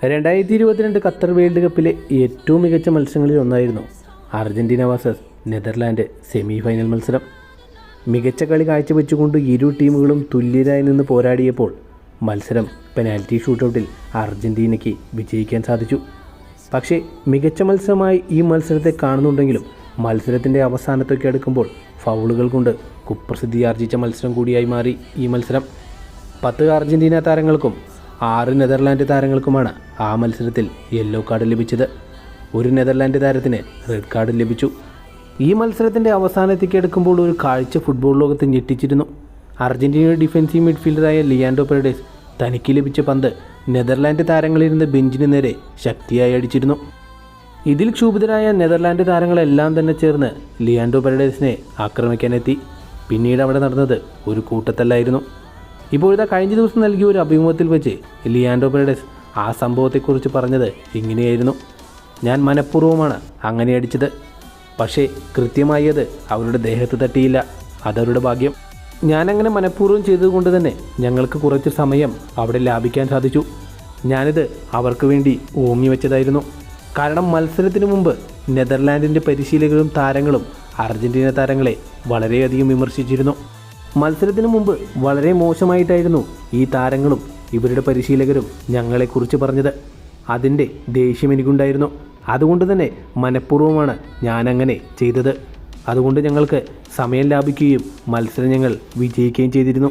2022 Qatar world കപ്പിലെ ഏറ്റവും മികച്ച മത്സരങ്ങളിൽ ഒന്നായിരുന്നു Argentina versus Netherland semi final മത്സരം. മികച്ച കളി കാഴ്ചവെച്ചുകൊണ്ട് ഇരു ടീമുകളും തുല്യരായി നിന്ന് പോരാടിയപ്പോൾ മത്സരം പെനാൽറ്റി ഷൂട്ടൗട്ടിൽ അർജന്റീനയ്ക്ക് വിജയിക്കാൻ സാധിച്ചു. പക്ഷേ മികച്ച മത്സരമായി ഈ മത്സരത്തെ കാണുന്നുണ്ടെങ്കിലും മത്സരത്തിൻ്റെ അവസാനത്തൊക്കെ അടുക്കുമ്പോൾ ഫൗളുകൾ കൊണ്ട് കുപ്രസിദ്ധി ആർജിച്ച മത്സരം കൂടിയായി മാറി ഈ മത്സരം. 10 അർജന്റീന താരങ്ങൾക്കും 6 നെതർലാൻഡ് താരങ്ങൾക്കുമാണ് ആ മത്സരത്തിൽ യെല്ലോ കാർഡ് ലഭിച്ചത്. ഒരു നെതർലാൻഡ് താരത്തിന് റെഡ് കാർഡ് ലഭിച്ചു. ഈ മത്സരത്തിൻ്റെ അവസാനത്തേക്ക് എടുക്കുമ്പോൾ ഒരു കാഴ്ച ഫുട്ബോൾ ലോകത്ത് ഞെട്ടിച്ചിരുന്നു. അർജന്റീനയുടെ ഡിഫൻസീവ് മിഡ്ഫീൽഡറായ ലിയാൻഡോ പെരേസ് തനിക്ക് ലഭിച്ച പന്ത് നെതർലാൻഡ് താരങ്ങളിരുന്ന് ബെഞ്ചിന് നേരെ ശക്തിയായി അടിച്ചിരുന്നു. ഇതിൽ ക്ഷുഭിതരായ നെതർലാൻഡ് താരങ്ങളെല്ലാം തന്നെ ചേർന്ന് ലിയാൻഡോ പെരേസിനെ ആക്രമിക്കാനെത്തി. പിന്നീട് അവിടെ നടന്നത് ഒരു കൂട്ടത്തല്ലായിരുന്നു. ഇപ്പോഴത്തെ കഴിഞ്ഞ ദിവസം നൽകിയ ഒരു അഭിമുഖത്തിൽ വെച്ച് ലിയാൻഡോ പെരേസ് ആ സംഭവത്തെക്കുറിച്ച് പറഞ്ഞത് ഇങ്ങനെയായിരുന്നു: ഞാൻ മനഃപൂർവ്വമാണ് അങ്ങനെ അടിച്ചത്, പക്ഷേ കൃത്യമായി അത് അവരുടെ ദേഹത്ത് തട്ടിയില്ല, അതവരുടെ ഭാഗ്യം. ഞാനങ്ങനെ മനഃപൂർവ്വം ചെയ്തതുകൊണ്ട് തന്നെ ഞങ്ങൾക്ക് കുറച്ച് സമയം അവിടെ ലാഭിക്കാൻ സാധിച്ചു. ഞാനിത് അവർക്ക് വേണ്ടി ഊന്നി വെച്ചതായിരുന്നു. കാരണം മത്സരത്തിന് മുമ്പ് നെതർലാൻഡിൻ്റെ പരിശീലകരും താരങ്ങളും അർജന്റീന താരങ്ങളെ വളരെയധികം വിമർശിച്ചിരുന്നു. മത്സരത്തിന് മുമ്പ് വളരെ മോശമായിട്ടായിരുന്നു ഈ താരങ്ങളും ഇവരുടെ പരിശീലകരും ഞങ്ങളെക്കുറിച്ച് പറഞ്ഞത്. അതിൻ്റെ ദേഷ്യം എനിക്കുണ്ടായിരുന്നു. അതുകൊണ്ട് തന്നെ മനഃപൂർവ്വമാണ് ഞാനങ്ങനെ ചെയ്തത്. അതുകൊണ്ട് ഞങ്ങൾക്ക് സമയം ലാഭിക്കുകയും മത്സരം ഞങ്ങൾ വിജയിക്കുകയും ചെയ്തിരുന്നു.